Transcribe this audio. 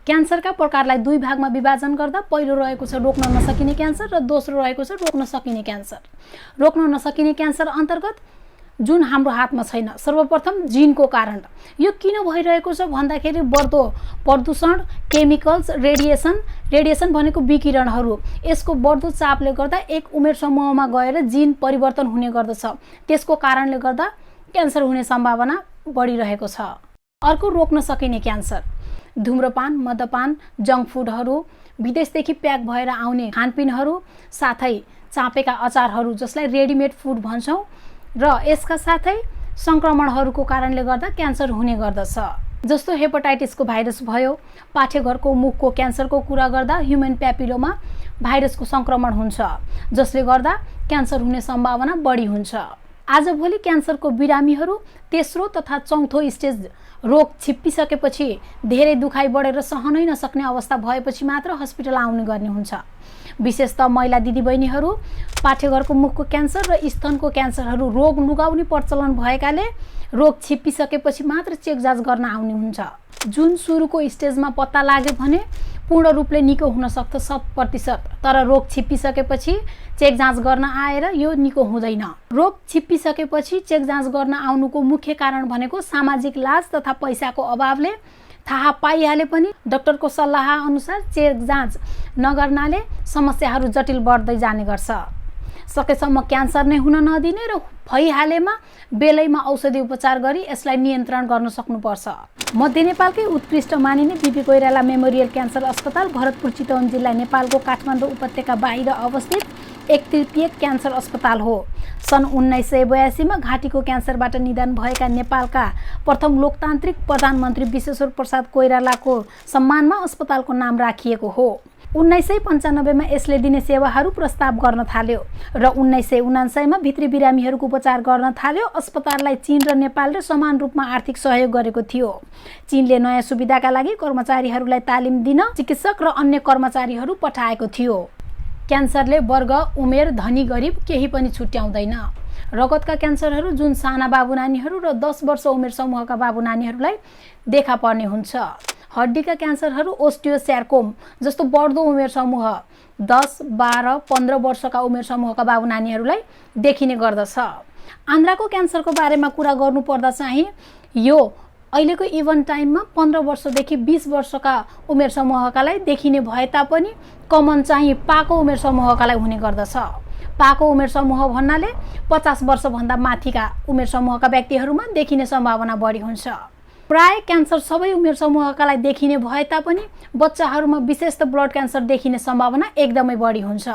क्यान्सरका प्रकारलाई दुई भागमा विभाजन गर्दा पहिलो रहेको छ रोक्न नसकिने क्यान्सर र दोस्रो रहेको छ रोक्न सकिने क्यान्सर। रोक्न नसकिने क्यान्सर अन्तर्गत जुन हाम्रो हातमा छैन, सर्वप्रथम जिनको कारण यो किन भइरहेको छ भन्दाखेरि बढ्दो प्रदूषण, केमिकल्स, रेडिएसन भनेको विकिरणहरू, यसको बढ्दो चापले गर्दा एक उमेर समूहमा गएर जिन परिवर्तन हुने गर्दछ। त्यसको कारणले गर्दा क्यान्सर हुने सम्भावना बढिरहेको छ। अर्को रोक्न सकिने क्यान्सर धूम्रपान, मद्यपान, जङ्क फुडहरू, विदेशदेखि प्याक भएर आउने खानपिनहरू, साथै चापेका अचारहरू जसलाई रेडिमेड फुड भन्छौँ, र यसका साथै संक्रमणहरूको कारणले गर्दा क्यान्सर हुने गर्दछ। जस्तो हेपाटाइटिसको भाइरस भयो, पाठेघरको मुखको क्यान्सरको कुरा गर्दा ह्युमन प्यापिलोमा भाइरसको संक्रमण हुन्छ, जसले गर्दा क्यान्सर हुने सम्भावना बढी हुन्छ। आजभोलि क्यान्सरको बिरामीहरू तेस्रो तथा चौथो स्टेज रोग छिप्पिसकेपछि धेरै दुखाइ बढेर सहनै नसक्ने अवस्था भएपछि मात्र हस्पिटल आउने गर्ने हुन्छ। विशेषतः महिला दिदीबहिनीहरू पाठेघरको मुखको क्यान्सर र स्तनको क्यान्सरहरू रोग लुगाउने प्रचलन भएकाले रोग छिप्पिसकेपछि मात्र चेक जाँच गर्न आउने हुन्छ। जुन सुरुको स्टेजमा पत्ता लाग्यो भने पूर्ण रूपले निको हुन सक्छ 100%, तर रोग छिप्पिसकेपछि चेक जाँच गर्न आएर यो निको हुँदैन। रोग छिप्पिसकेपछि चेक जाँच गर्न आउनुको मुख्य कारण भनेको सामाजिक लाज तथा पैसाको अभावले थाहा पाइहाले पनि डाक्टरको सल्लाह अनुसार चेक जाँच नगर्नाले समस्याहरू जटिल बढ्दै जाने गर्छ। सकेसम्म क्यान्सर नै हुन नदिने र भइहालेमा बेलैमा औषधि उपचार गरी यसलाई नियन्त्रण गर्न सक्नुपर्छ। मध्य नेपालकै उत्कृष्ट मानिने बीपी कोइराला मेमोरियल क्यान्सर अस्पताल भरतपुर चितवन जिल्ला नेपालको काठमाडौँ उपत्यका बाहिर अवस्थित 1/3 क्यान्सर अस्पताल हो। सन् 1982 मा घाँटीको क्यान्सरबाट निधन भएका नेपालका प्रथम लोकतान्त्रिक प्रधानमन्त्री विश्वेश्वर प्रसाद कोइरालाको सम्मानमा अस्पतालको नाम राखिएको हो। 1995 मा यसले दिने सेवाहरू प्रस्ताव गर्न थाल्यो र 1979 मा भित्री बिरामीहरूको उपचार गर्न थाल्यो। अस्पताललाई चीन र नेपालले समान रूपमा आर्थिक सहयोग गरेको थियो। चीनले नयाँ सुविधाका लागि कर्मचारीहरूलाई तालिम दिन चिकित्सक र अन्य कर्मचारीहरू पठाएको थियो। क्यान्सरले वर्ग, उमेर, धनी, गरिब केही पनि छुट्याउँदैन। रगतका क्यान्सरहरू जुन साना बाबु नानीहरू र 10 वर्ष उमेर समूहका बाबु नानीहरूलाई देखा पर्ने हुन्छ। हड्डीका क्यान्सरहरू ओस्टियोसार्कोम जस्तो बढ्दो उमेर समूह 10, 12, 15 वर्षका उमेर समूहका बाबु नानीहरूलाई देखिने गर्दछ। आन्द्राको क्यान्सरको बारेमा कुरा गर्नुपर्दा चाहिँ यो अहिलेको इभन टाइममा 15 वर्षदेखि 20 वर्षका उमेर समूहकालाई देखिने भए तापनि कमन चाहिँ पाको उमेर समूहकालाई हुने गर्दछ। पाको उमेर समूह भन्नाले 50 वर्षभन्दा माथिका उमेर समूहका व्यक्तिहरूमा देखिने सम्भावना बढी हुन्छ। प्राय क्यान्सर सबै उमेर समूहकालाई देखिने भए तापनि बच्चाहरूमा विशेषतः ब्लड क्यान्सर देखिने सम्भावना एकदमै बढी हुन्छ।